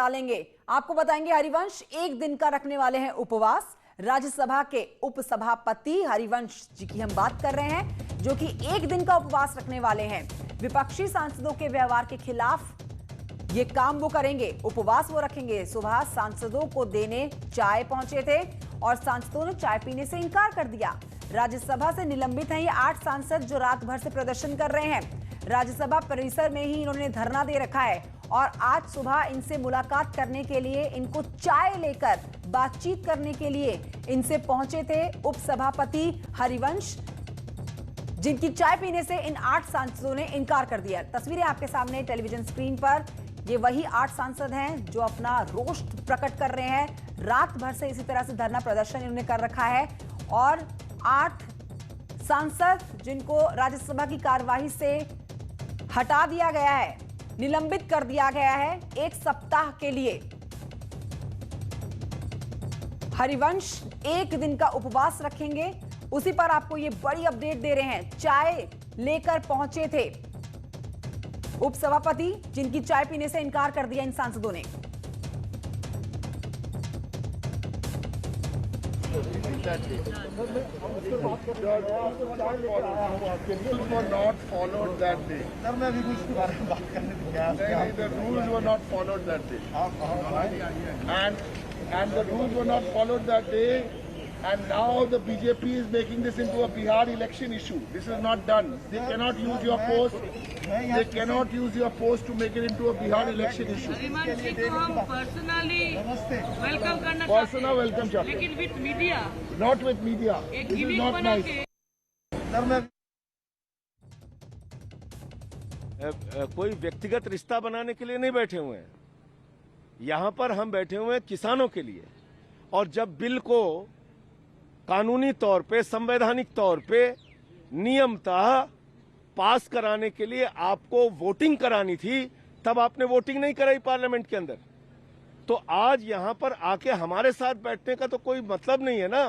डालेंगे। आपको बताएंगे हरिवंश एक दिन का रखने वाले हैं उपवास। राज्यसभा के उपसभापति हरिवंश जी की हम बात कर रहे हैं, जो कि एक दिन का उपवास रखने वाले हैं। विपक्षी सांसदों के व्यवहार के खिलाफ ये काम वो करेंगे, उपवास वो रखेंगे। सुबह सांसदों को देने चाय पहुंचे थे और सांसदों ने चाय पीने से इनकार कर दिया। राज्यसभा से निलंबित हैं ये 8 सांसद जो रात भर से प्रदर्शन कर रहे हैं। राज्यसभा परिसर में ही इन्होंने धरना दे रखा है और आज सुबह इनसे मुलाकात करने के लिए, इनको चाय लेकर बातचीत करने के लिए इनसे पहुंचे थे उपसभापति हरिवंश, जिनकी चाय पीने से इन 8 सांसदों ने इनकार कर दिया। तस्वीरें आपके सामने टेलीविजन स्क्रीन पर, ये वही 8 सांसद हैं जो अपना रोष प्रकट कर रहे हैं। रात भर से इसी तरह से धरना प्रदर्शन इन्होंने कर रखा है और 8 सांसद जिनको राज्यसभा की कार्यवाही से हटा दिया गया है, निलंबित कर दिया गया है 1 सप्ताह के लिए। हरिवंश एक दिन का उपवास रखेंगे, उसी पर आपको ये बड़ी अपडेट दे रहे हैं। चाय लेकर पहुंचे थे उपसभापति, जिनकी चाय पीने से इनकार कर दिया इन सांसदों ने। And now the BJP is making this into a Bihar election issue. This is not done. They cannot use your post. They cannot use your post to make it into a Bihar election issue. Harivansh ji को हम personally welcome करना Personal welcome, sir. लेकिन with media, Not with media. एक This is gimmick not बना nice. के कोई व्यक्तिगत रिश्ता बनाने के लिए नहीं बैठे हुए हैं। यहाँ पर हम बैठे हुए हैं किसानों के लिए, और जब बिल को कानूनी तौर पे, संवैधानिक तौर पे नियमतः पास कराने के लिए आपको वोटिंग करानी थी, तब आपने वोटिंग नहीं कराई पार्लियामेंट के अंदर। तो आज यहां पर आके हमारे साथ बैठने का तो कोई मतलब नहीं है ना।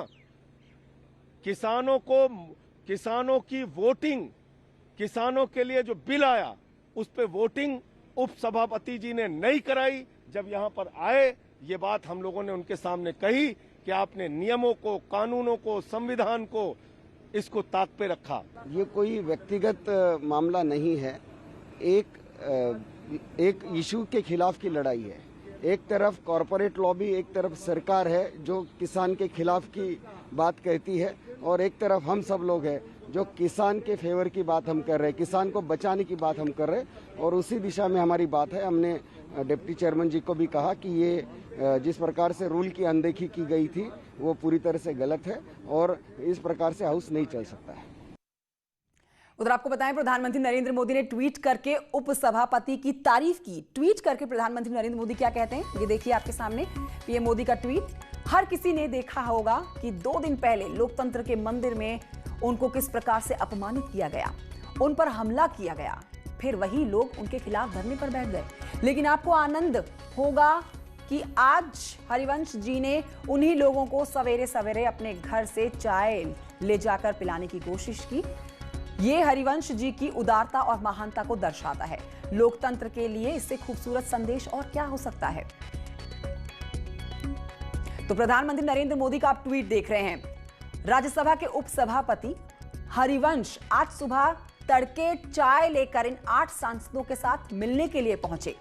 किसानों की वोटिंग, किसानों के लिए जो बिल आया उस पे वोटिंग उपसभापति जी ने नहीं कराई। जब यहां पर आए, ये बात हम लोगों ने उनके सामने कही कि आपने नियमों को, कानूनों को, संविधान को, इसको ताक पे रखा। ये कोई व्यक्तिगत मामला नहीं है, एक इशू के खिलाफ की लड़ाई है। एक तरफ कॉरपोरेट लॉबी, एक तरफ सरकार है जो किसान के खिलाफ की बात कहती है, और एक तरफ हम सब लोग हैं जो किसान के फेवर की बात हम कर रहे हैं, किसान को बचाने की बात हम कर रहे हैं, और उसी दिशा में हमारी बात है। हमने डिप्टी चेयरमैन जी को भी कहा कि ये जिस प्रकार से रूल की अनदेखी की गई थी वो पूरी तरह से गलत है और इस प्रकार से हाउस नहीं चल सकता है। उधर आपको बताएं, प्रधानमंत्री नरेंद्र मोदी ने ट्वीट करके उपसभापति की तारीफ की। ट्वीट करके प्रधानमंत्री नरेंद्र मोदी क्या कहते हैं, ये देखिए आपके सामने पीएम मोदी का ट्वीट। हर किसी ने देखा होगा कि 2 दिन पहले लोकतंत्र के मंदिर में उनको किस प्रकार से अपमानित किया गया, उन पर हमला किया गया, फिर वही लोग उनके खिलाफ धरने पर बैठ गए। लेकिन आपको आनंद होगा कि आज हरिवंश जी ने उन्हीं लोगों को सवेरे सवेरे अपने घर से चाय ले जाकर पिलाने की कोशिश की। ये हरिवंश जी की उदारता और महानता को दर्शाता है। लोकतंत्र के लिए इससे खूबसूरत संदेश और क्या हो सकता है। तो प्रधानमंत्री नरेंद्र मोदी का आप ट्वीट देख रहे हैं। राज्यसभा के उपसभापति हरिवंश आज सुबह तड़के चाय लेकर इन 8 सांसदों के साथ मिलने के लिए पहुंचे,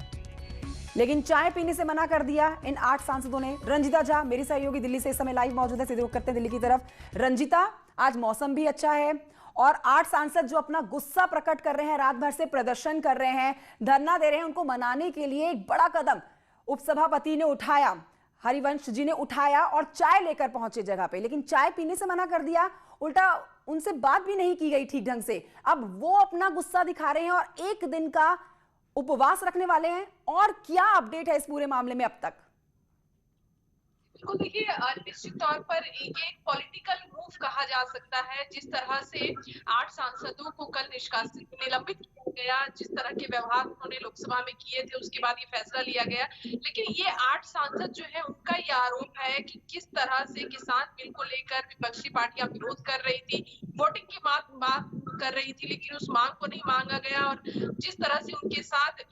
लेकिन चाय पीने से मना कर दिया इन 8 सांसदों ने। रंजिता झा मेरी सहयोगी दिल्ली से इस समय लाइव मौजूद है, सीधे रुख करते हैं दिल्ली की तरफ। रंजिता, आज मौसम भी अच्छा है और 8 सांसद जो अपना गुस्सा प्रकट कर रहे हैं, रात भर से प्रदर्शन कर रहे हैं, धरना दे रहे हैं, उनको मनाने के लिए एक बड़ा कदम उपसभापति ने उठाया, हरिवंश जी ने उठाया और चाय लेकर पहुंचे जगह पे। लेकिन चाय पीने से मना कर दिया, उल्टा उनसे बात भी नहीं की गई ठीक ढंग से। अब वो अपना गुस्सा दिखा रहे हैं और एक दिन का उपवास रखने वाले हैं। और क्या अपडेट है इस पूरे मामले में अब तक? बिल्कुल, देखिए निश्चित तौर पर ये एक पॉलिटिकल मूव कहा जा सकता है। जिस तरह से 8 सांसदों को कल निलंबित किया गया, जिस तरह के व्यवहार उन्होंने लोकसभा में किए थे, उसके बाद ये फैसला लिया गया। लेकिन ये 8 सांसद जो है, उनका ये आरोप है कि किस तरह से किसान बिल को लेकर विपक्षी पार्टियां विरोध कर रही थी। वोटिंग की बात कर रही थी, लेकिन उस मांग को नहीं मांगा गया और जिस तरह से उनके साथ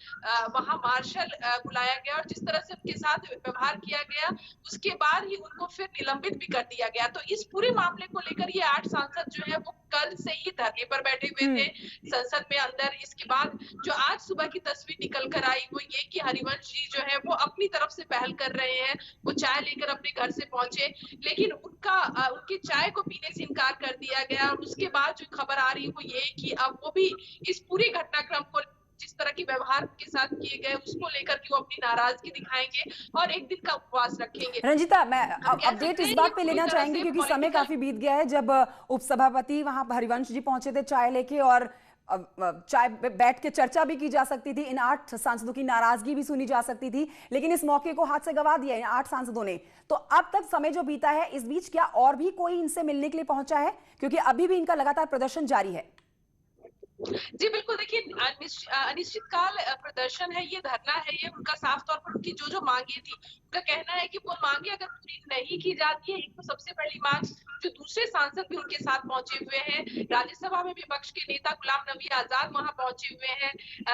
वहां मार्शल बुलाया गया और जिस तरह से उनके साथ व्यवहार किया गया, उसके बाद ही उनको फिर निलंबित भी कर दिया गया। तो इस पूरे मामले को लेकर ये 8 सांसद जो है वो कल से ही धरने पर बैठे हुए थे संसद में अंदर। इसके बाद जो आज सुबह की तस्वीर निकल कर आई वो ये कि हरिवंश जी जो है वो अपनी तरफ से पहल कर रहे हैं। वो चाय लेकर अपने घर से पहुंचे, लेकिन उनकी चाय को पीने से इनकार कर दिया गया। उसके बाद जो खबर आ रही है वो ये कि अब वो भी इस पूरे घटनाक्रम को, जिस तरह के व्यवहार के साथ किए गए, उसको लेकर के वो अपनी नाराजगी दिखाएंगे और एक दिन का उपवास रखेंगे। रंजीता, मैं अपडेट इस बात पे लेना चाहेंगे क्योंकि समय काफी बीत गया है। जब उपसभापति वहां हरिवंश जी पहुंचे थे चाय लेके और चाय बैठ के चर्चा भी की जा सकती थी, इन 8 सांसदों की नाराजगी भी सुनी जा सकती थी, लेकिन इस मौके को हाथ से गंवा दिया इन 8 सांसदों ने। तो अब तक समय जो बीता है, इस बीच क्या और भी कोई इनसे मिलने के लिए पहुंचा है? क्योंकि अभी भी इनका लगातार प्रदर्शन जारी है। जी बिल्कुल, देखिए अनिश्चितकाल प्रदर्शन है, ये धरना है, ये उनका साफ तौर पर उनकी जो मांगे थी, उनका कहना है कि वो मांगे अगर पूरी नहीं की जाती है, एक तो सबसे पहली मांग जो दूसरे सांसद भी उनके साथ पहुंचे हुए हैं, राज्यसभा में विपक्ष के नेता गुलाम नबी आजाद वहां पहुंचे हुए हैं,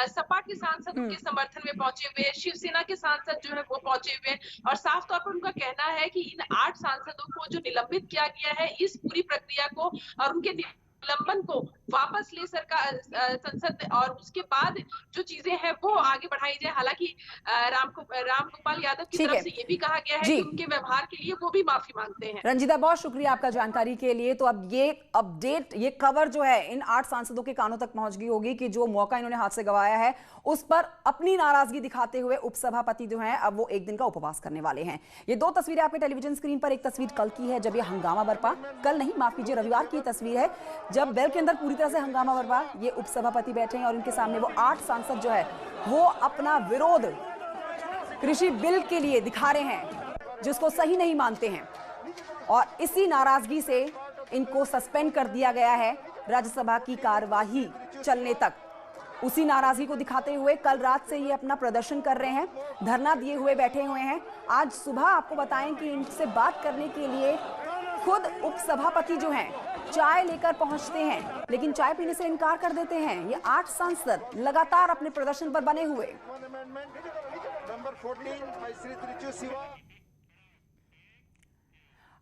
सपा के सांसद उनके समर्थन में पहुंचे हुए हैं, शिवसेना के सांसद जो है वो पहुंचे हुए हैं और साफ तौर पर उनका कहना है कि इन 8 सांसदों को जो निलंबित किया गया है, इस पूरी प्रक्रिया को और उनके निलंबन को वापस ले सरकार संसद और उसके बाद जो चीजें हैं वो आगे बढ़ाई जाए। हालांकि रामगोपाल यादव की तरफ से ये भी कहा गया है कि उनके व्यवहार के लिए वो भी माफी मांगते हैं। रंजीता, बहुत शुक्रिया आपका जानकारी के लिए। तो अब ये अपडेट, ये खबर जो है इन 8 सांसदों के कानों तक पहुंच गई होगी कि जो मौका इन्होंने हाथ से गंवाया है उस पर अपनी नाराजगी दिखाते हुए उपसभापति जो है अब वो एक दिन का उपवास करने वाले हैं। ये 2 तस्वीरें आपके टेलीविजन स्क्रीन पर, एक तस्वीर कल की है जब ये हंगामा बरपा, कल नहीं माफ कीजिए रविवार की तस्वीर है जब वेल के अंदर पूरी तरह से हंगामा बरपा, ये उपसभापति बैठे हैं और उनके सामने वो 8 सांसद जो है वो अपना विरोध कृषि बिल के लिए दिखा रहे हैं, जिसको सही नहीं मानते हैं और इसी नाराजगी से इनको सस्पेंड कर दिया गया है राज्यसभा की कार्यवाही चलने तक। उसी नाराजगी को दिखाते हुए कल रात से ये अपना प्रदर्शन कर रहे हैं, धरना दिए हुए बैठे हुए हैं। आज सुबह आपको बताएं कि इनसे बात करने के लिए खुद उपसभापति जो हैं चाय लेकर पहुंचते हैं, लेकिन चाय पीने से इनकार कर देते हैं। ये 8 सांसद लगातार अपने प्रदर्शन पर बने हुए।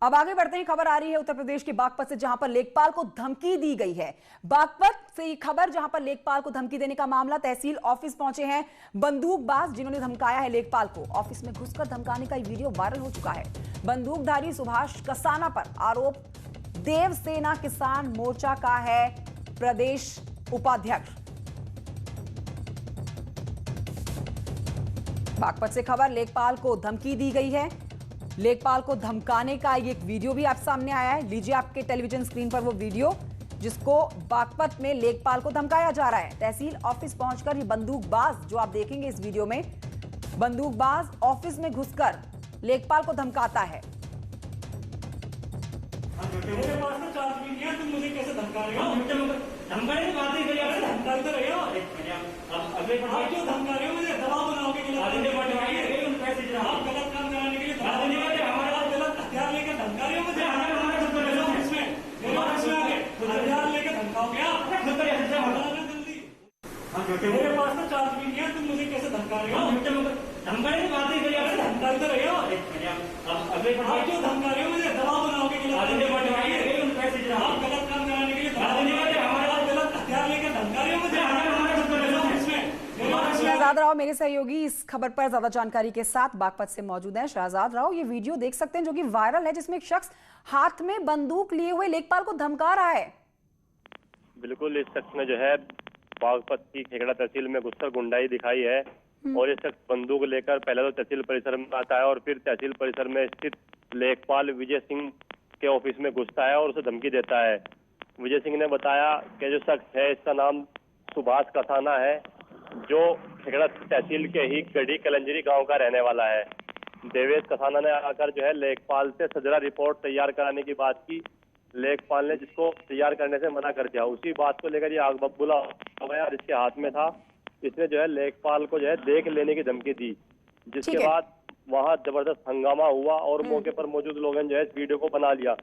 अब आगे बढ़ते हैं, खबर आ रही है उत्तर प्रदेश के बागपत से जहां पर लेखपाल को धमकी दी गई है। बागपत से ये खबर जहां पर लेखपाल को धमकी देने का मामला, तहसील ऑफिस पहुंचे हैं बंदूकबाज जिन्होंने धमकाया है लेखपाल को। ऑफिस में घुसकर धमकाने का वीडियो वायरल हो चुका है। बंदूकधारी सुभाष कसाना पर आरोप देव सेना किसान मोर्चा का है प्रदेश उपाध्यक्ष। बागपत से खबर, लेखपाल को धमकी दी गई है। लेखपाल को धमकाने का एक वीडियो भी आप सामने आया है। लीजिए आपके टेलीविजन स्क्रीन पर वो वीडियो जिसको बागपत में लेखपाल को धमकाया जा रहा है। तहसील ऑफिस पहुंचकर ये बंदूकबाज जो आप देखेंगे इस वीडियो में, बंदूकबाज ऑफिस में घुसकर लेखपाल को धमकाता है। मेरे पास तो चार्ज भी नहीं है, तुम मुझे कैसे धमका रहे हो? धमकाने की बात नहीं करी, आपसे धमकाते रहे हो। आप क्यों धमका रहे हो? मुझे दबाव बनाओगे कि आप गलत काम कराने के लिए हमारे पास गलत हथियार लेकर धमका रहे हो मुझे। हथियार लेकर धमकाओगे आप? मेरे पास तो चार्ज भी नहीं है, तुम मुझे कैसे धमका रहे हो? धमकाने की बात नहीं करी, आपसे धमकाते रहे हो। आप क्यों धमका रहे हो? मुझे दबाव बनाओगे कि आप गलत काम कराने के लिए हमारे पास गलत हथियार लेकर धमका रहे हो मुझे। शहजाद राव मेरे सहयोगी इस खबर पर ज्यादा जानकारी के साथ बागपत से मौजूद हैं। शहजाद राव, ये वीडियो देख सकते हैं जो कि वायरल है, जिसमें एक शख्स हाथ में बंदूक लिए हुए लेखपाल को धमका रहा है। बिल्कुल, इस शख्स ने जो है बागपत की खेगड़ा तहसील में घुसकर गुंडाई दिखाई है और ये शख्स बंदूक लेकर पहले तो तहसील परिसर में आता है और फिर तहसील परिसर में स्थित लेखपाल विजय सिंह के ऑफिस में घुसता है और उसे धमकी देता है। विजय सिंह ने बताया कि जो शख्स है इसका नाम सुभाष कसाना है, जो खेगड़ा तहसील के ही गढ़ी कलंजरी गांव का रहने वाला है। देवेश कसाना ने आकर जो है लेखपाल से सजरा रिपोर्ट तैयार कराने की बात की। लेखपाल ने जिसको तैयार करने से मना कर दिया। उसी बात को लेकर ये आग बबूला हो गया और इसके हाथ में था। इसने जो है लेखपाल को जो है देख लेने की धमकी दी, जिसके बाद वहाँ जबरदस्त हंगामा हुआ और मौके पर मौजूद लोगों ने जो है इस वीडियो को बना लिया।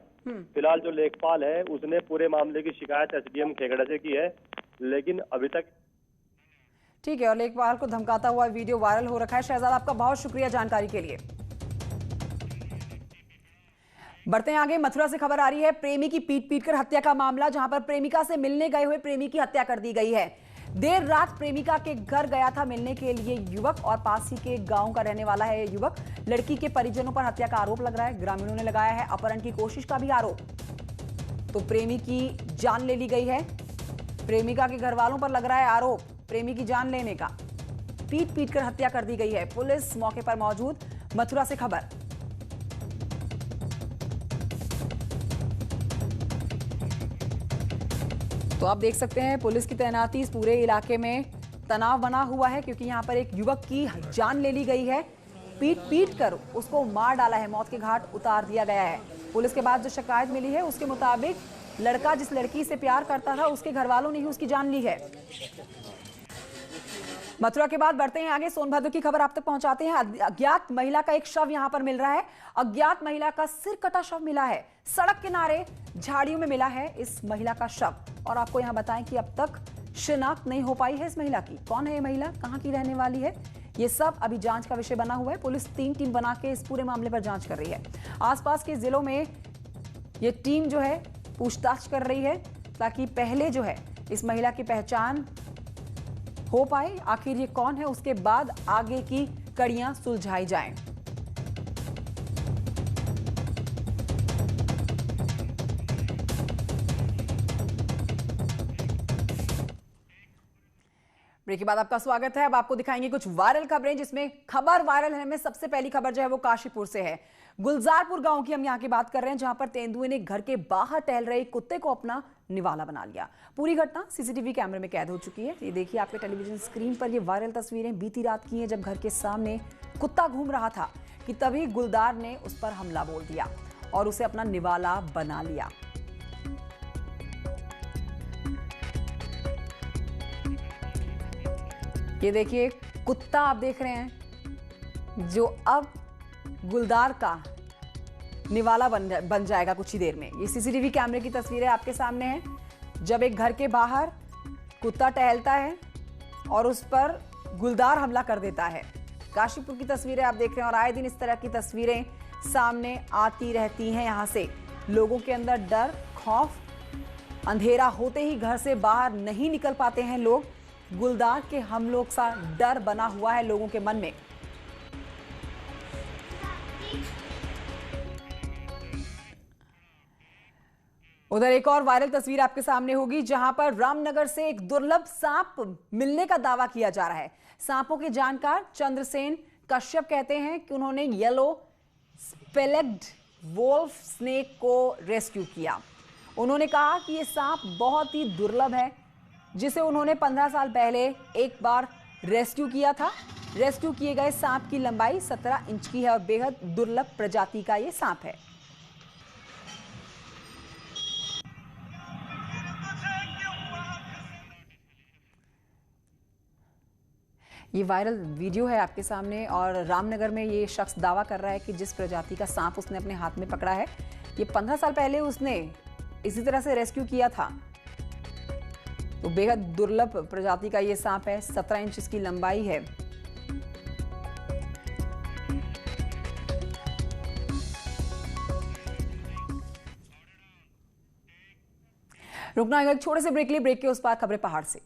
फिलहाल जो लेखपाल है उसने पूरे मामले की शिकायत एसडीएम खेगड़ा से की है, लेकिन अभी तक ठीक है। और लेखपाल को धमकाता हुआ वीडियो वायरल हो रखा है। शहजाद, आपका बहुत शुक्रिया जानकारी के लिए। बढ़ते हैं आगे। मथुरा से खबर आ रही है, प्रेमी की पीट कर हत्या का मामला, जहां पर प्रेमिका से मिलने गए हुए प्रेमी की हत्या कर दी गई है। देर रात प्रेमिका के घर गया था मिलने के लिए युवक, और पास ही के गांव का रहने वाला है युवक। लड़की के परिजनों पर हत्या का आरोप लग रहा है। ग्रामीणों ने लगाया है अपहरण की कोशिश का भी आरोप। तो प्रेमी की जान ले ली गई है। प्रेमिका के घर वालों पर लग रहा है आरोप प्रेमी की जान लेने का। पीट कर हत्या कर दी गई है। पुलिस मौके पर मौजूद। मथुरा से खबर। तो आप देख सकते हैं पुलिस की तैनाती इस पूरे इलाके में, तनाव बना हुआ है क्योंकि यहां पर एक युवक की जान ले ली गई है। पीट कर उसको मार डाला है, मौत के घाट उतार दिया गया है। पुलिस के बाद जो शिकायत मिली है उसके मुताबिक लड़का जिस लड़की से प्यार करता था उसके घर वालों ने ही उसकी जान ली है। मथुरा के बाद बढ़ते हैं आगे। सोनभद्र की खबर आप तक पहुंचाते हैं। अज्ञात महिला का एक शव यहां पर मिल रहा है। अज्ञात महिला का सिर कटा शव मिला है। सड़क किनारे झाड़ियों में मिला है इस महिला का शव। और आपको यहां बताएं कि अब तक शिनाख्त नहीं हो पाई है इस महिला की। कौन है ये महिला, कहां की रहने वाली है, ये सब अभी जांच का विषय बना हुआ है। पुलिस 3 टीम बना के इस पूरे मामले पर जांच कर रही है। आसपास के जिलों में ये टीम जो है पूछताछ कर रही है ताकि पहले जो है इस महिला की पहचान हो पाए, आखिर ये कौन है, उसके बाद आगे की कड़ियां सुलझाई जाएं। ब्रेक के बाद आपका स्वागत है। अब आपको दिखाएंगे कुछ वायरल खबरें, जिसमें खबर वायरल है में सबसे पहली खबर जो है वो काशीपुर से है। गुलजारपुर गांव की हम यहां की बात कर रहे हैं, जहां पर तेंदुए ने घर के बाहर टहल रहे कुत्ते को अपना निवाला बना लिया। पूरी घटना सीसीटीवी कैमरे में कैद हो चुकी है। ये देखिए आपके टेलीविजन स्क्रीन पर ये वायरल तस्वीरें बीती रात की हैं, जब घर के सामने कुत्ता घूम रहा था कि तभी गुलदार ने उस पर हमला बोल दिया और उसे अपना निवाला बना लिया। ये देखिए कुत्ता आप देख रहे हैं जो अब गुलदार का निवाला बन जाएगा कुछ ही देर में। ये सीसीटीवी कैमरे की तस्वीरें आपके सामने हैं, जब एक घर के बाहर कुत्ता टहलता है और उस पर गुलदार हमला कर देता है। काशीपुर की तस्वीरें आप देख रहे हैं और आए दिन इस तरह की तस्वीरें सामने आती रहती हैं। यहाँ से लोगों के अंदर डर, खौफ, अंधेरा होते ही घर से बाहर नहीं निकल पाते हैं लोग। गुलदार के हमलों सा डर बना हुआ है लोगों के मन में। उधर एक और वायरल तस्वीर आपके सामने होगी, जहां पर रामनगर से एक दुर्लभ सांप मिलने का दावा किया जा रहा है। सांपों के जानकार चंद्रसेन कश्यप कहते हैं कि उन्होंने येलो स्पेलेग्ड वोल्फ स्नेक को रेस्क्यू किया। उन्होंने कहा कि यह सांप बहुत ही दुर्लभ है, जिसे उन्होंने 15 साल पहले एक बार रेस्क्यू किया था। रेस्क्यू किए गए सांप की लंबाई 17 इंच की है और बेहद दुर्लभ प्रजाति का ये सांप है। ये वायरल वीडियो है आपके सामने और रामनगर में ये शख्स दावा कर रहा है कि जिस प्रजाति का सांप उसने अपने हाथ में पकड़ा है, ये 15 साल पहले उसने इसी तरह से रेस्क्यू किया था। तो बेहद दुर्लभ प्रजाति का ये सांप है, 17 इंच इसकी लंबाई है। रुकना एक छोटे से ब्रेक के लिए, ब्रेक के उस पार खबरें पहाड़ से।